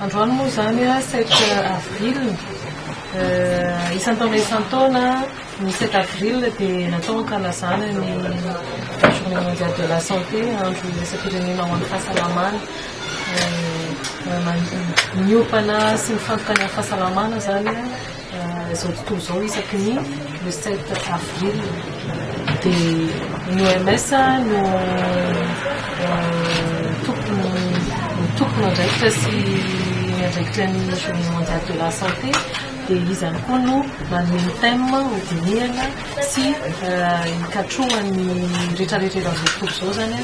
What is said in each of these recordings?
androany moa zany a 7 avril isan-taona isan-taona ny 7 avril dia natao ankalazana ny journée mondiale de la santé, andro isam-pirenena ho an'ny fahasalamana. Miopana sy mifantokany amin'ny fahasalamana zany izao tontolo izao isaky ny le 7 avril dia ny OMS no tompona andraikitra sy andraikitra ny journée mondiale de la santé dia izy ihany koa no manome thème hodinihana sy hikatrohany rehetrarehetra eran'izao tontolo izao zany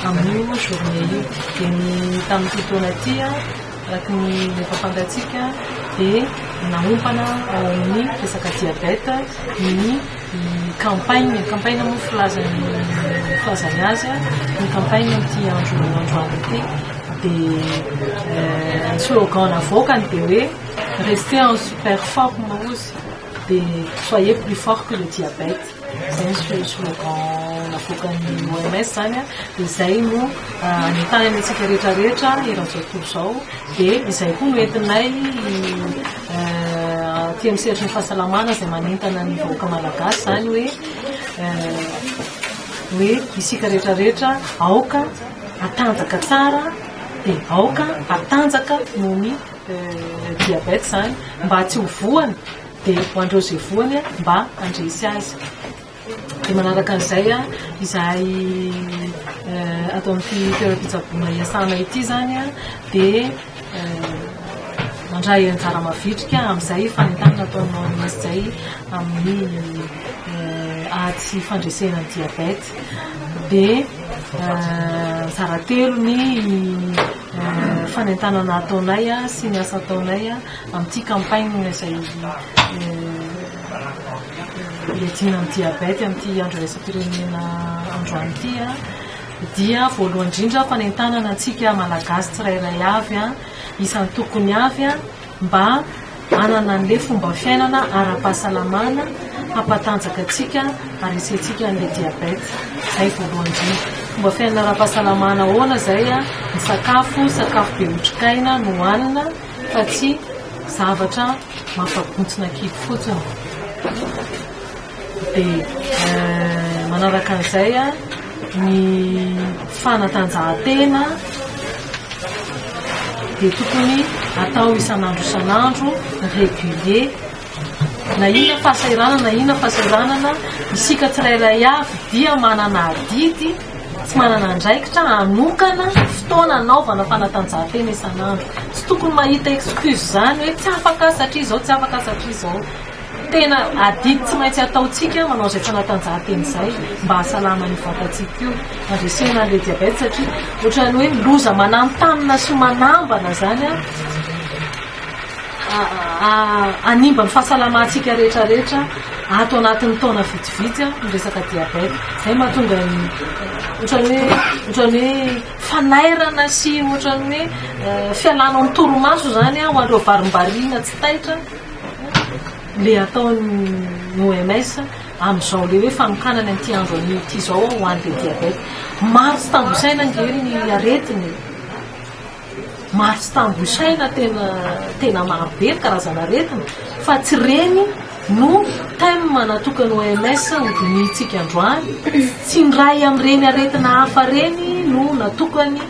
amin'io journée io. Dia ny tamin'ity taona ity araka ny efa fantatsika dia naompana ao amin'ny resaka diabeta ny campagne moa filazany azy ny campagne amin'ity androany ity dia slogan navoakany dia hoe rester en super forme ozy dia soyez plus fort que le diabète. Zay ny slogan navoakan'ny OMS zany dia izay no anentany antsika rehetrarehetra eran'izao tontolo izao dia izay koa no entinay tia miseritry ny fahasalamana izay manentana ny vahoaka malagasy zany hoe isika rehetrarehetra aoka atanjaka tsara dia aoka atanjaka nohon'ny diabète zany mba tsy ho voany dia ho andreo izay voany mba andresy azy. Dia manaraka an'izay izahay atao amin'ity toeram-pitsaboana iasana ity zany dia mandray anjara mavitrika amin'izay fanentanana ataonao amin'izy zay amin'ny aty fandresena ny diabète. Dia tsara telo ny fanentanana ataonay sy ny asa ataonay amin'ity campagne izay iadina amin'ny diabète amin'ity andro raisam-pirenena androany ity dia voalohany indrindra fanentanana antsika malagasy tsirairay avy isan'ny tokony avy mba anana an'ilay fomba fiainana ara-pahasalamana hampatanjaka antsika haresentsika an'ilay diabète. Zay voalohany indrindra fomba fiainana ara-pahasalamana ahoana zay ny sakafo be otrikaina no hohanina fa tsy zavatra mampagontsina kidy fotsiny. Dia manaraka an'izay ny fanatanjahantena dia tokony atao isan'andro régulier na inona fahasahiranana isika tsirairay avy dia manana adidy tsy manana andraikitra anokana fotoana anaovana fanatanjahantena isan'andro. Tsy tokony mahita excuse zany hoe tsy afaka satria izao tena adidy tsy maintsy ataotsika manao izay fanatanjahantena izay mba hasalama ny vatantsika io andresena an'ilay diabète satria ohatrany hoe loza mananontanina sy manambana zany animba ny fahasalamantsika rehetrarehetra ato anatin'ny taona vitsivitsy ny resaka diabète. Zay mahatonga ny ohatrany hoe fanairana sy ohatrany hoe fialana amin'ny toromaso zany ho andreo varimbariana tsy taitra le ataon'ny OMS amin'izao le hoe fanokanana amin'ity andro an'ity izao ho an'ilay diabète. Maro tsy tambosaina angery ny aretiny, maro tsy tambosaina tena marobe ny karazana aretina fa tsy reny no thème natokany OMS hodinitsika androany, tsy ndray amin'ireny aretina hafa reny no natokany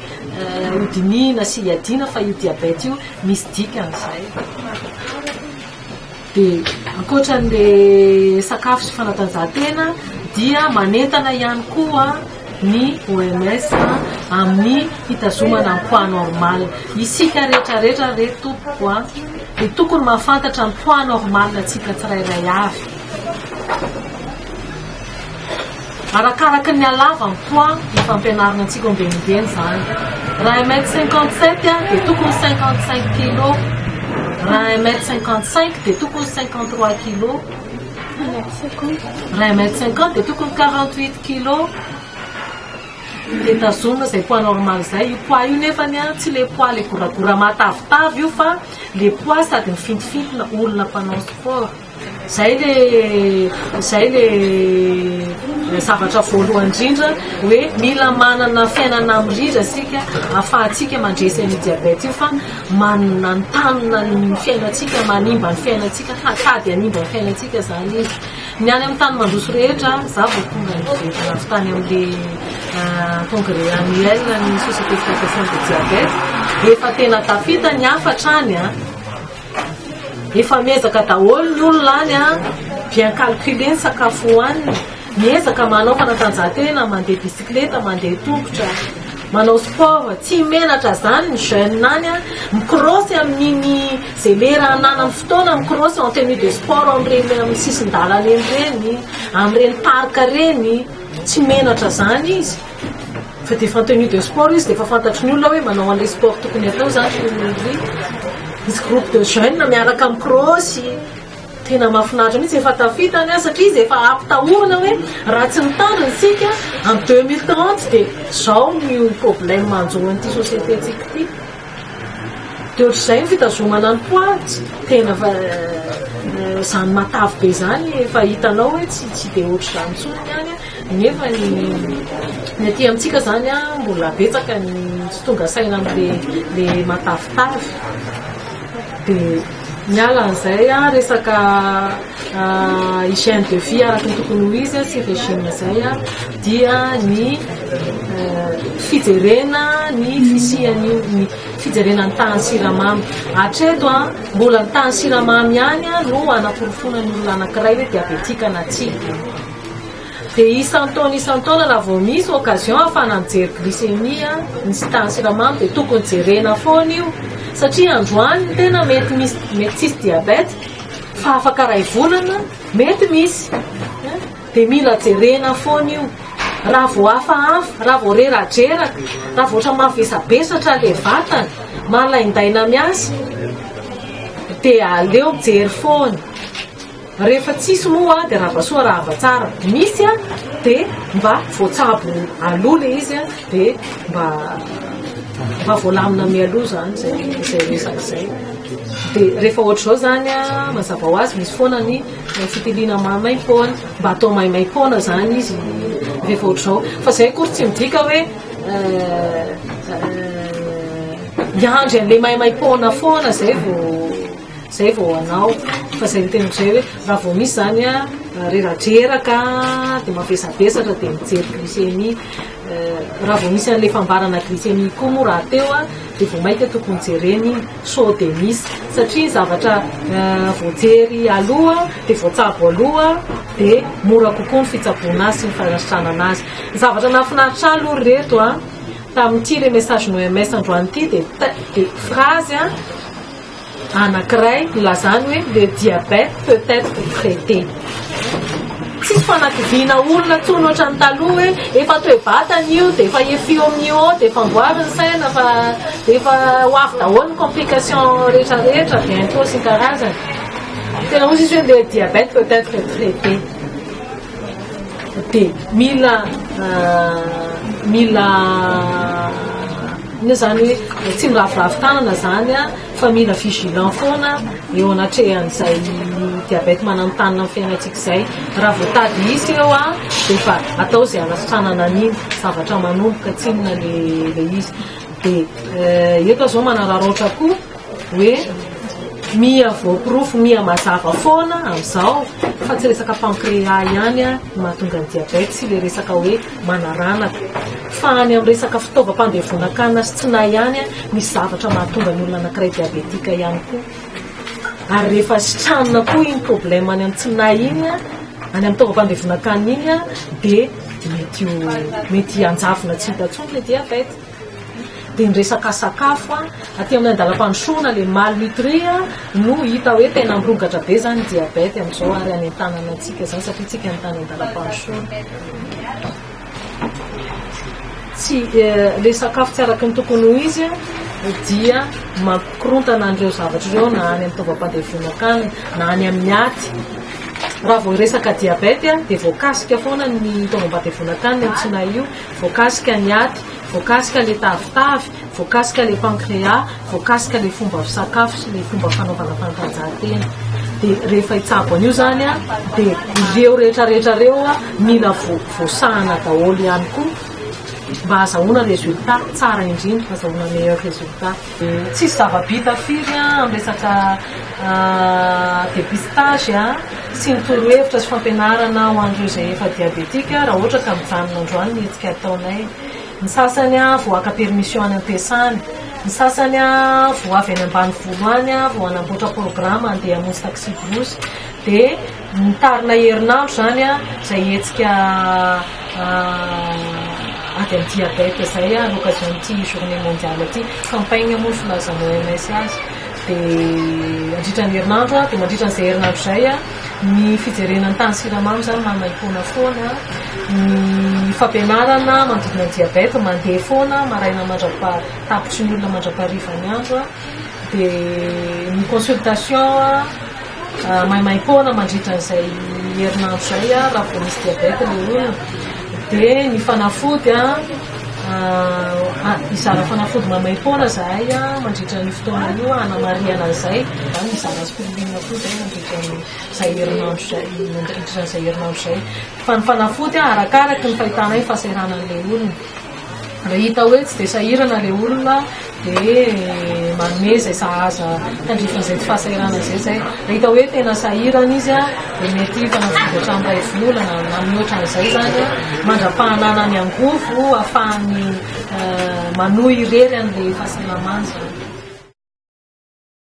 hodinina sy hiadiana fa io diabète io misy dikan'izay. Dia ankoatran'ilay sakafo sy fanatanjahantena dia manentana ihany koa ny OMS amin'ny hitazomana ny poids normal. Isika rehetrarehetra tompoko dia tokony mahafantatra ny poids normal antsika tsirairay avy. Arakaraka ny halava ny poids ifampianarana antsika ombenibeny zany. Raha 1m57 dia tokony 55 kg. Raha 1m55 dia tokony 53 kg. Raha 1m50 dia tokony 48 kg. Dia tazomina izay poids normal izay. Io poids io nefa tsy le poids le goragora matavitavy io fa le poids sady mifintifintina olona mpanao sport. Zay le zavatra voalohany indrindra hoe mila manana fiainana mirindra asika ahafahantsika mandresy ny diabeta io fa manana ny tanina ny fiainantsika manimba ny fiainantsika hatady animba ny fiainantsika zany izy ny any amin'ny tany mandroso rehetra za vao tonga nyvetina avy tany amin'le congrès annuel ny société exploitation de diabète efa tena tafita ny afatra any efa miezaka daholo ny olona any bien calculé ny sakafo hoaniny miezaka manao fanatanjahantena mandeha bicycleta mandeha tongotra manao sport tsy menatra zany ny jeune any microssy amin'iny zay lera anana amin'ny fotoana microssy en tenue de sport amin'ny sisin-dalana reny amin'ireny parc reny tsy menatra zany izy fa de fa tenue de sport izy de fa fantatry ny olona hoe manao an'ilay sport tokony atao zany izy groupe de jeune miaraka microssy tena mahafinaritra mihitsy efa tafitany satria izy efa ampitahorana hoe raha tsy mitandrina isika en 2030 de zao ny problème manjoan'ity société tsika ity de ohatr'izay ny fitazomana ny poaty tena zany matavy be zany efa hitanao hoe tsy de ohatr'izany tsony any nefa ny aty amintsika zany mbola betsaka ny tsy tonga saina am'le matavitavy de miala an'izay resaka hygiène de vie araka ny tokony ho izy sy régime zay dia ny fijerena ny fisian'io ny fijerena ny tany siramamy hatreto mbola ny tany siramamy ihany no anaporofona ny olona anankiray hoe diabetika na tsy de isan-taona raha vao misy occasion ahafana mijery glycémie ny tany siramamy de tokony jerena foana io satria androany tena mety tsisy diabète fa afaka ray volana mety misy de mila jerena foana io raha vao hafahafa raha vao reradraraka raha vao ohatra mavesabesatra le vatana malaindaina miasa de aleo mijery foana rehefa tsisy moa de raha basoa raha avatsara misy de mba voatsabo aloha le izy de mba voalamina mialoha zany zay resaka zay de rehefa ohatra zao zany mazava ho azy misy foana ny fitiliana maimaimpona mba atao maimaimpona zany izy rehefa ohatra zao fa zay kory tsy midika hoe miandry an'le maimaimpona foana zay vao anao fa zay tena zay hoe raha vao misy zany reradraraka de mavesabesatra de mijery glycémie raha vao misy an'le fambarana glycémie koa moa raha teo de vao maika tokony jereny sao de misy satria zavatra voajery aloha de voatsabo aloha de mora kokoa ny fitsaboana azy sy ny fanasitranana azy zavatra nahafinaritra aloha reto tamin'ity le message ny OMS androany ity de phrase anankiray lazany hoe le diabète peut être traité tsisy fanakiviana olona tsony ohatra ny taloha hoe efa toe-batana io de efa efio amin'io de efa amboary ny saina fa de efa ho avy daholo ny complication rehetrarehetra bientôt sy ny karazany tena ozy izy hoe le diabète peut être traité de mila zany hoe tsy miravoravo tanana zany fa mila vigilant foana eo anatrehan'izay diabète mananotanina amin'ny fiainantsika izay raha voatady izy eo de fa atao zay anasitranana an'iny zavatra manomboka tsinona le izy de eto zao manararaotra koa hoe mia voapirofo mia mazava foana amin'izao fa tsy resaka pancréas ihany mahatonga ny diabète sy le resaka hoe manaranaka fa any amin'ny resaka fitaovam-pandevonan-kanina sy tsy na ihany misy zavatra mahatonga ny olona anankiray diabetika ihany koa ary rehefa sitranina koa iny problème any amin'ny tsy na iny any amin'ny fitaovam-pandevonan-kanina iny de mety anjavona tsy hita tsony le diabète de ny resaka sakafo aty amin'ny andalam-pandrosoana le malnutrie no hita hoe tena mirongatra be zany diabète amin'izao ary any an-tanana antsika zany satria tsika ny tany andalam-pandrosoana tsy le sakafo tsy araka ny tokony ho izy dia mampikorontana an'ireo zavatra ireo na any amin'ny fitaovam-pandevonan-kanina na any amin'ny aty raha vao resaka diabète de voakasika foana ny fitaovam-pandevonan-kanina tsy na io voakasika ny aty voakasika le tavitavy voakasika le pancréas voakasika le fomba sakafo sy le fomba fanaovana fanatanjahantena dia rehefa hitsabo an'io zany a dia ireo rehetrarehetra reo a mila voasahana daholo ihany koa mba azahoana résultat tsara indrindra, azahoana meilleur résultat. Tsisy zava-bita firy amin'ny resaka dépistage sy ny torohevitra sy fampianarana ho an'ireo izay efa diabetika raha ohatra ka mijanona androany ny hetsika ataonay. Ny sasany vao aka permission any am-piasany, ny sasany vao avy any ambanivolo any vao hanamboatra programa andeha hamonjy taxi-brosy dia mitarina herinandro zany izay hetsika ady amin'ny diabète zay à l'occasion ty journée mondiale ty campagne moa filazana OMS azy dia andritran'ny herinandro dia mandritran'izay herinandro zay ny fijerenany tany siramamy zany mamaim-pona foana, ny fampianarana manodidina ny diabète mandeha foana maraina tapitry ny olona mandra-pariva ny andro dia ny consultation maimaim-pona mandritran'izay herinandro zay raha vao misy diabète le olona. Dia ny fanafody izara fanafody mamaim-pona zahay mandritra ny fotoana io hanamariana an'izay zany mizara aspirinina koa zay mandritran'izay herinandro zay mandritran'izay herinandro zay. Fa ny fanafody arakaraky ny fahitanay fahasahiranan'ilay olona. Raha hita hoe tsy dia sahirana ilay olona dia manome izay sahaza tandrifan'izay tsy fahasahirana izay zay. Raha hita hoe tena sahirana izy dia mety fanafody hatramin'iray volana na mihoatra an'izay zany mandra-pahanana ny angovo ahafahany manohy irery an'ilay fahasalamana zany.